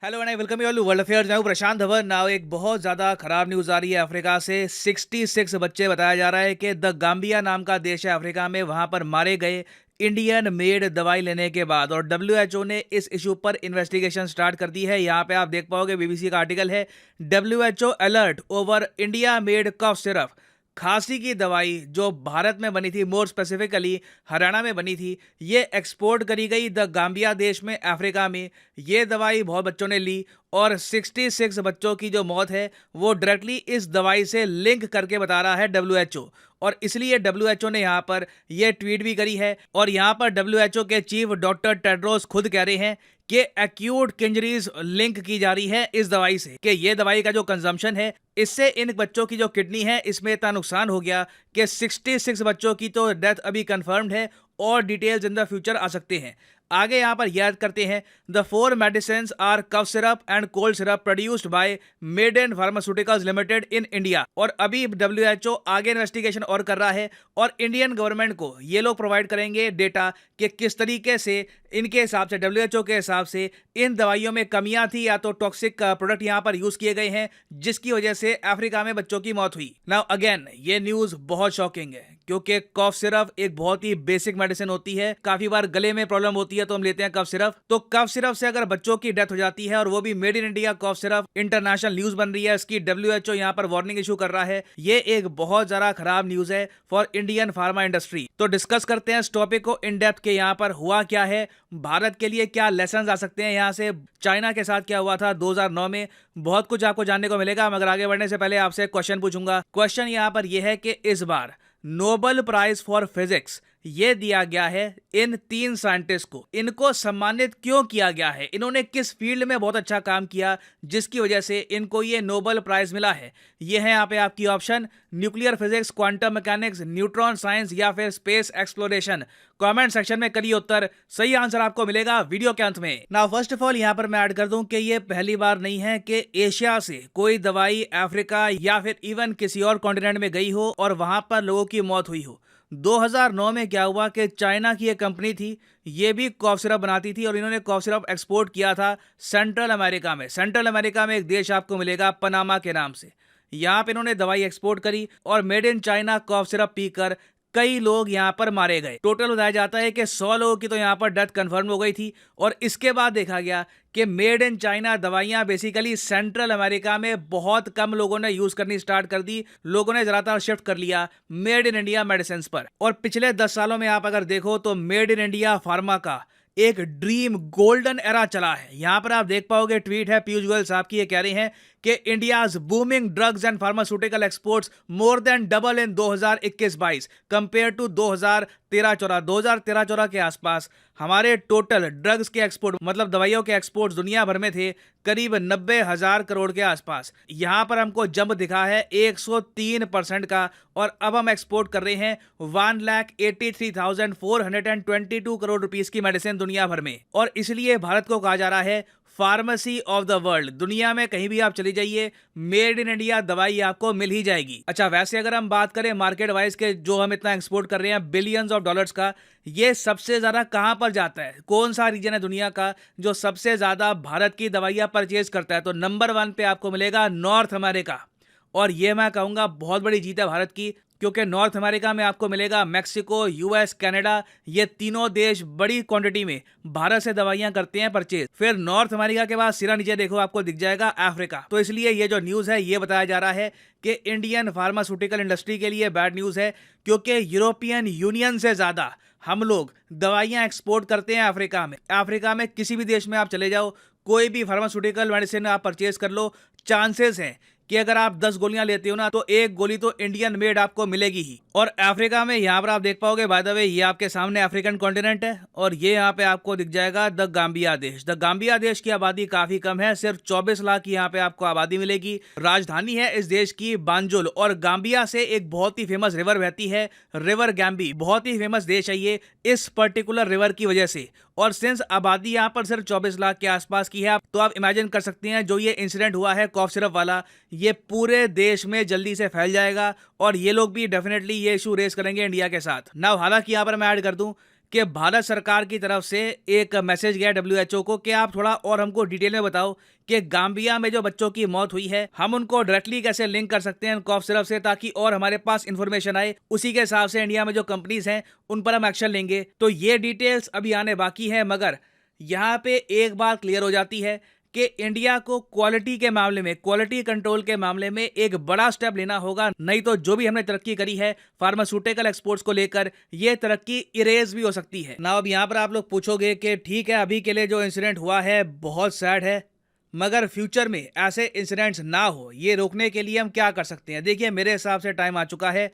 Hello and I welcome you all to world affairs. मैं हूं प्रशांत Dhawan. Now एक बहुत ज़्यादा खराब न्यूज़ आ रही है अफ्रीका से। 66 बच्चे बताया जा रहा है कि द गाम्बिया नाम का देश है अफ्रीका में, वहां पर मारे गए इंडियन मेड दवाई लेने के बाद। और डब्ल्यूएचओ ने इस इशू पर इन्वेस्टिगेशन स्टार्ट कर दी है। यहाँ पे आप देख पाओगे बीबीसी का आर्टिकल है, WHO alert over India made cough syrup. खांसी की दवाई जो भारत में बनी थी, मोर स्पेसिफिकली हरियाणा में बनी थी, ये एक्सपोर्ट करी गई द गाम्बिया देश में, अफ्रीका में। ये दवाई बहुत बच्चों ने ली और 66 बच्चों की जो मौत है वो डायरेक्टली इस दवाई से लिंक करके बता रहा है डब्ल्यूएचओ। और इसलिए डब्ल्यूएचओ ने यहाँ पर यह ट्वीट भी करी है। और यहाँ पर डब्ल्यूएचओ के चीफ डॉक्टर टेड्रोस खुद कह रहे हैं कि एक्यूट किंजरीज लिंक की जा रही है इस दवाई से, कि ये दवाई का जो कंजम्पशन है इससे इन बच्चों की जो किडनी है इसमें इतना नुकसान हो गया कि 66 बच्चों की तो डेथ अभी कंफर्म्ड है और डिटेल्स इन द फ्यूचर आ सकते हैं। आगे यहां पर याद करते हैं, the 4 medicine are cough syrup and cold syrup produced by Maiden pharmaceuticals limited in India. और अभी डब्ल्यूएचओ आगे इन्वेस्टिगेशन और कर रहा है और इंडियन गवर्नमेंट को ये लोग प्रोवाइड करेंगे डेटा कि किस तरीके से इनके हिसाब से, डब्ल्यूएचओ के हिसाब से, इन दवाइयों में कमियां थी या तो टॉक्सिक प्रोडक्ट यहां पर यूज किए गए हैं जिसकी वजह से अफ्रीका में बच्चों की मौत हुई। नाउ अगेन ये न्यूज बहुत शॉकिंग है क्योंकि कफ सिरप एक बहुत ही बेसिक मेडिसिन होती है। काफी बार गले में प्रॉब्लम होती है तो हम लेते हैं कफ सिरप। तो कफ सिरप से अगर बच्चों की डेथ हो जाती है और वो भी made in India cough syrup, international news बन रही है इसकी, डब्ल्यूएचओ यहां पर वार्निंग इशू कर रहा है। ये एक बहुत ज्यादा खराब न्यूज है फॉर इंडियन फार्मा इंडस्ट्री। तो डिस्कस करते हैं इस टॉपिक को इन डेप्थ के, यहाँ पर हुआ क्या है, भारत के लिए क्या लेसन आ सकते हैं यहाँ से, चाइना के साथ क्या हुआ था 2009 में। बहुत कुछ आपको जानने को मिलेगा। मगर आगे बढ़ने से पहले आपसे क्वेश्चन पूछूंगा। क्वेश्चन यहाँ पर यह है कि इस बार नोबेल प्राइज फॉर फिजिक्स ये दिया गया है इन 3 साइंटिस्ट को। इनको सम्मानित क्यों किया गया है? इन्होंने किस फील्ड में बहुत अच्छा काम किया जिसकी वजह से इनको ये नोबेल प्राइज मिला है? ये है यहाँ पे आपकी option, nuclear physics, quantum mechanics, neutron science या फिर स्पेस एक्सप्लोरेशन। कमेंट सेक्शन में करिए उत्तर, सही आंसर आपको मिलेगा वीडियो के अंत में। नाउ फर्स्ट ऑफ ऑल यहाँ पर मैं ऐड कर दूं कि ये पहली बार नहीं है कि एशिया से कोई दवाई अफ्रीका या फिर इवन किसी और कॉन्टिनेंट में गई हो और वहां पर लोगों की मौत हुई हो। 2009 में क्या हुआ कि चाइना की एक कंपनी थी, ये भी कॉफ सिरप बनाती थी और इन्होंने कॉफ सिरप एक्सपोर्ट किया था सेंट्रल अमेरिका में। सेंट्रल अमेरिका में एक देश आपको मिलेगा पनामा के नाम से। यहाँ पे इन्होंने दवाई एक्सपोर्ट करी और made in China cough syrup पीकर कई लोग यहाँ पर मारे गए। टोटल बताया जाता है कि 100 लोगों की तो यहाँ पर डेथ कंफर्म हो गई थी। और इसके बाद देखा गया कि मेड इन चाइना दवाइयाँ बेसिकली सेंट्रल अमेरिका में बहुत कम लोगों ने यूज करनी स्टार्ट कर दी। लोगों ने ज्यादातर शिफ्ट कर लिया मेड इन इंडिया मेडिसिन पर। और पिछले 10 सालों में आप अगर देखो तो मेड इन इंडिया फार्मा का एक ड्रीम गोल्डन एरा चला है। यहां पर आप देख पाओगे, ट्वीट है पीयूष गोयल साहब की, ये कह रहे हैं कि India's booming drugs and pharmaceutical exports more than double in 2021-22 compare to 2013-14। 2013-14 के आसपास हमारे टोटल ड्रग्स के एक्सपोर्ट, मतलब दवाइयों के एक्सपोर्ट्स दुनिया भर में थे करीब 90,000 करोड़ के आसपास। यहां पर हमको जंप दिखा है 103% का और अब हम एक्सपोर्ट कर रहे हैं 1,83,422 करोड़ रुपीस की मेडिसिन दुनिया भर में। और इसलिए भारत को कहा जा रहा है फार्मेसी ऑफ द वर्ल्ड। दुनिया में कहीं भी आप चली जाइए, मेड इन इंडिया दवाई आपको मिल ही जाएगी। अच्छा, वैसे अगर हम बात करें मार्केट वाइज के, जो हम इतना एक्सपोर्ट कर रहे हैं बिलियंस ऑफ डॉलर्स का, ये सबसे ज्यादा कहां पर जाता है? कौन सा रीजन है दुनिया का जो सबसे ज्यादा भारत की दवाइयां परचेज करता है? तो नंबर 1 पे आपको मिलेगा नॉर्थ अमेरिका। और ये मैं कहूंगा बहुत बड़ी जीत है भारत की, क्योंकि नॉर्थ अमेरिका में आपको मिलेगा मैक्सिको, यूएस, कनाडा, ये तीनों देश बड़ी क्वांटिटी में भारत से दवाइयां करते हैं परचेज। फिर नॉर्थ अमेरिका के बाद सिरा नीचे देखो आपको दिख जाएगा अफ्रीका। तो इसलिए ये जो न्यूज है ये बताया जा रहा है कि इंडियन फार्मास्यूटिकल इंडस्ट्री के लिए बैड न्यूज है, क्योंकि यूरोपियन यूनियन से ज्यादा हम लोग दवाइयां एक्सपोर्ट करते हैं अफ्रीका में। अफ्रीका में किसी भी देश में आप चले जाओ, कोई भी फार्मास्यूटिकल मेडिसिन आप परचेज कर लो, चांसेस हैं कि अगर आप 10 गोलियां लेते हो ना तो एक गोली तो इंडियन मेड आपको मिलेगी ही। और अफ्रीका में यहाँ पर आप देख पाओगे, बाय द वे ये आपके सामने अफ्रीकन कॉन्टिनेंट है और ये यहाँ पे आपको दिख जाएगा द गाम्बिया देश। द गाम्बिया देश की आबादी काफी कम है, सिर्फ 24 लाख की यहाँ पे आपको आबादी मिलेगी। राजधानी है इस देश की बांजुल और गाम्बिया से एक बहुत ही फेमस रिवर बहती है, रिवर गैम्बी। बहुत ही फेमस देश है ये इस पर्टिकुलर रिवर की वजह से। और सिंस आबादी यहाँ पर सिर्फ 24 लाख के आसपास की है, तो आप इमेजिन कर सकते हैं जो ये इंसिडेंट हुआ है कॉफ सिरप वाला, ये पूरे देश में जल्दी से फैल जाएगा और ये लोग भी डेफिनेटली ये इशू रेस करेंगे इंडिया के साथ। नाउ हालांकि यहाँ पर मैं ऐड कर दूं कि भारत सरकार की तरफ से एक मैसेज गया डब्ल्यूएचओ को कि आप थोड़ा और हमको डिटेल में बताओ कि गाम्बिया में जो बच्चों की मौत हुई है हम उनको डायरेक्टली कैसे लिंक कर सकते हैं कॉफ सिरप से, ताकि और हमारे पास इंफॉर्मेशन आए, उसी के हिसाब से इंडिया में जो कंपनीज हैं उन पर हम एक्शन लेंगे। तो ये डिटेल्स अभी आने बाकी है, मगर यहाँ पे एक बात क्लियर हो जाती है कि इंडिया को क्वालिटी के मामले में, क्वालिटी कंट्रोल के मामले में एक बड़ा स्टेप लेना होगा, नहीं तो जो भी हमने तरक्की करी है फार्मास्यूटिकल एक्सपोर्ट्स को लेकर, ये तरक्की इरेज भी हो सकती है ना। अब यहाँ पर आप लोग पूछोगे कि ठीक है, अभी के लिए जो इंसिडेंट हुआ है बहुत सैड है, मगर फ्यूचर में ऐसे इंसिडेंट्स ना हो, ये रोकने के लिए हम क्या कर सकते हैं। देखिए, मेरे हिसाब से टाइम आ चुका है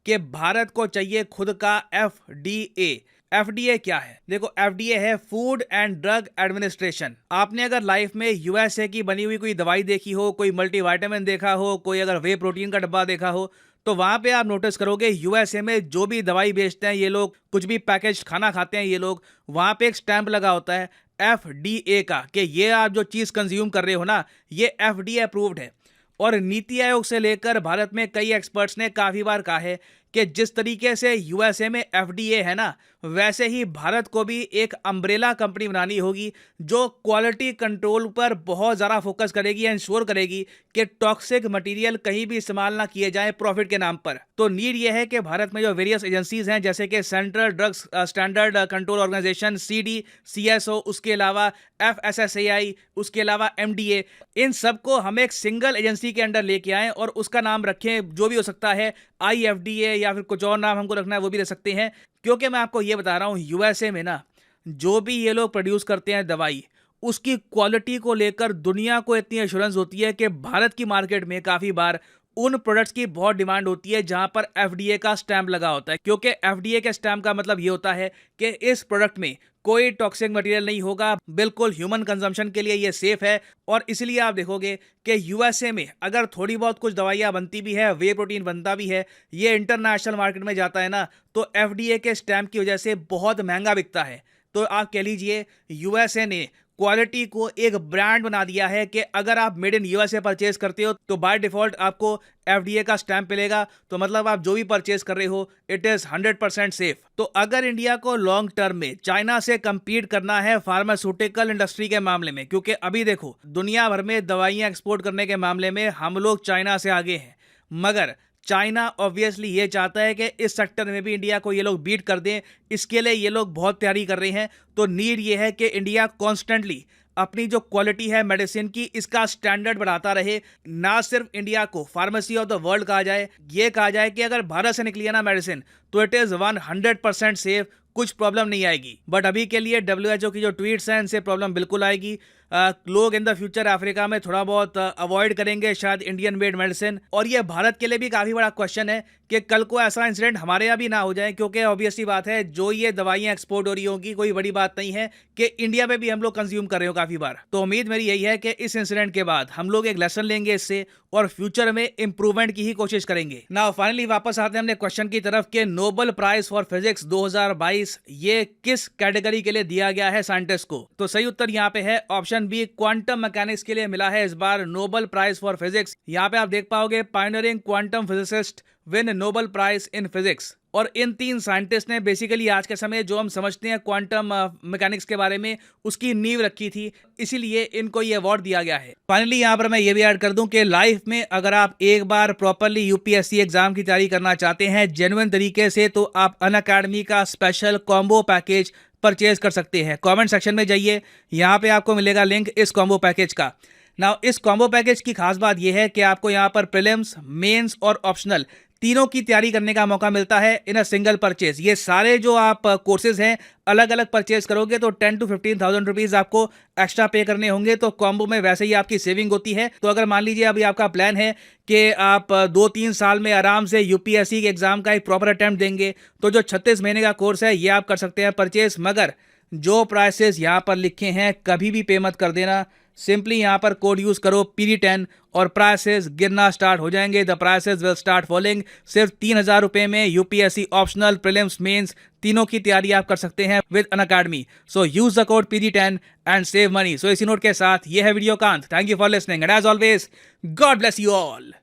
कि भारत को चाहिए खुद का एफडीए। एफडीए क्या है? देखो, एफडीए है फूड एंड ड्रग एडमिनिस्ट्रेशन। आपने अगर लाइफ में यूएसए की बनी हुई कोई दवाई देखी हो, कोई मल्टीविटामिन देखा हो, कोई अगर वे प्रोटीन का डब्बा देखा हो, तो वहां पे आप नोटिस करोगे यूएसए में जो भी दवाई बेचते हैं ये लोग, कुछ भी पैकेज खाना खाते हैं ये लोग, वहां पे एक स्टैंप लगा होता है एफडीए का कि ये आप जो चीज कंज्यूम कर रहे हो ना, ये एफडीए अप्रूव्ड है। और नीति आयोग से लेकर भारत में कई एक्सपर्ट्स ने काफी बार कहा है कि जिस तरीके से यूएसए में एफडीए है ना, वैसे ही भारत को भी एक अम्ब्रेला कंपनी बनानी होगी जो क्वालिटी कंट्रोल पर बहुत ज़्यादा फोकस करेगी, इंश्योर करेगी कि टॉक्सिक मटेरियल कहीं भी इस्तेमाल ना किए जाएं प्रॉफिट के नाम पर। तो नीड ये है कि भारत में जो वेरियस एजेंसीज हैं, जैसे कि central drugs standard control organisation CD, CSO, उसके अलावा एफएसएसएआई, उसके अलावा एमडीए, इन सबको हम एक सिंगल एजेंसी के अंडर लेके आएं और उसका नाम रखें, जो भी हो सकता है आईएफडीए, या फिर कुछ और नाम हमको रखना है वो भी रख सकते हैं। क्योंकि मैं आपको ये बता रहा हूँ, यूएसए में ना जो भी ये लोग प्रोड्यूस करते हैं दवाई, उसकी क्वालिटी को लेकर दुनिया को इतनी एश्योरेंस होती है कि भारत की मार्केट में काफ़ी बार उन प्रोडक्ट्स की बहुत डिमांड होती है जहां पर एफडीए का स्टैंप लगा होता है। क्योंकि एफडीए के स्टैंप का मतलब ये होता है कि इस प्रोडक्ट में कोई टॉक्सिक मटेरियल नहीं होगा, बिल्कुल ह्यूमन कंजम्पशन के लिए ये सेफ है। और इसलिए आप देखोगे कि यूएसए में अगर थोड़ी बहुत कुछ दवाइयाँ बनती भी है, वे प्रोटीन बनता भी है, ये इंटरनेशनल मार्केट में जाता है ना, तो एफडीए के स्टैंप की वजह से बहुत महंगा बिकता है। तो आप कह लीजिए यूएसए ने क्वालिटी को एक ब्रांड बना दिया है कि अगर आप मेड इन यूएसए परचेज करते हो तो बाय डिफॉल्ट आपको एफडीए का स्टैंप मिलेगा। तो मतलब आप जो भी परचेज कर रहे हो इट इज 100% सेफ। तो अगर इंडिया को लॉन्ग टर्म में चाइना से compete करना है फार्मास्यूटिकल इंडस्ट्री के मामले में, क्योंकि अभी देखो दुनिया भर में दवाइयां एक्सपोर्ट करने के मामले में हम लोग चाइना से आगे हैं, मगर चाइना ऑब्वियसली ये चाहता है कि इस सेक्टर में भी इंडिया को ये लोग बीट कर दें। इसके लिए ये लोग बहुत तैयारी कर रहे हैं। तो नीड ये है कि इंडिया कॉन्स्टेंटली अपनी जो क्वालिटी है मेडिसिन की, इसका स्टैंडर्ड बढ़ाता रहे। ना सिर्फ इंडिया को फार्मेसी ऑफ द वर्ल्ड कहा जाए, ये कहा जाए कि अगर भारत से निकली है ना मेडिसिन तो इट इज़ 100% सेफ, कुछ प्रॉब्लम नहीं आएगी। बट अभी के लिए डब्ल्यूएचओ की जो ट्वीट्स हैं इनसे प्रॉब्लम बिल्कुल आएगी। लोग इन द फ्यूचर अफ्रीका में थोड़ा बहुत अवॉइड करेंगे शायद इंडियन मेड मेडिसिन। और ये भारत के लिए भी काफ़ी बड़ा क्वेश्चन है कि कल को ऐसा इंसिडेंट हमारे यहाँ भी ना हो जाए, क्योंकि ऑब्वियसली बात है जो ये दवाइयाँ एक्सपोर्ट हो रही होंगी, कोई बड़ी बात नहीं है कि इंडिया में भी हम लोग कंज्यूम कर रहे हो काफ़ी बार। तो उम्मीद मेरी यही है कि इस इंसिडेंट के बाद हम लोग एक लेसन लेंगे इससे और फ्यूचर में इंप्रूवमेंट की ही कोशिश करेंगे। नाउ फाइनली वापस आते हैं अपने क्वेश्चन की तरफ कि नोबेल प्राइज फॉर फिजिक्स 2022 ये किस कैटेगरी के लिए दिया गया है साइंटिस्ट को। तो सही उत्तर यहाँ पे है ऑप्शन बी, क्वांटम मैकेनिक्स के लिए मिला है इस बार नोबेल प्राइज फॉर फिजिक्स। यहाँ पे आप देख पाओगे pioneering quantum physicist win Nobel prize in physics. और इन तीन साइंटिस्ट ने बेसिकली आज के समय जो हम समझते हैं क्वांटम मैकेनिक्स के बारे में, उसकी नींव रखी थी, इसीलिए इनको ये अवार्ड दिया गया है। फाइनली यहाँ पर मैं ये भी ऐड कर दूं कि लाइफ में अगर आप एक बार प्रॉपरली यूपीएससी एग्जाम की तैयारी करना चाहते हैं जेन्युइन तरीके से, तो आप अनअकैडमी का स्पेशल कॉम्बो पैकेज परचेज कर सकते हैं। कमेंट सेक्शन में जाइए, यहाँ पे आपको मिलेगा लिंक इस कॉम्बो पैकेज का। नाउ इस कॉम्बो पैकेज की खास बात यह है कि आपको यहाँ पर प्रीलिम्स, मेंस और ऑप्शनल तीनों की तैयारी करने का मौका मिलता है इन अ सिंगल परचेज। ये सारे जो आप कोर्सेज हैं अलग अलग परचेज करोगे तो 10 to 15,000 रुपीज आपको एक्स्ट्रा पे करने होंगे। तो कॉम्बो में वैसे ही आपकी सेविंग होती है। तो अगर मान लीजिए अभी आपका प्लान है कि आप 2-3 साल में आराम से यूपीएससी के एग्जाम का एक प्रॉपर अटेम्प्ट देंगे, तो जो 36 महीने का कोर्स है ये आप कर सकते हैं परचेज। मगर जो प्राइसेस यहाँ पर लिखे हैं कभी भी पे मत कर देना। सिंपली यहाँ पर कोड यूज करो PD10 और प्राइसेस गिरना स्टार्ट हो जाएंगे। The prices will start falling. सिर्फ 3,000 रुपए में यूपीएससी ऑप्शनल, प्रीलिम्स, मेंस तीनों की तैयारी आप कर सकते हैं with Unacademy. So use the code PD10 and save money. So इसी नोट के साथ ये है वीडियो का अंत। Thank you for listening and as always God bless you all.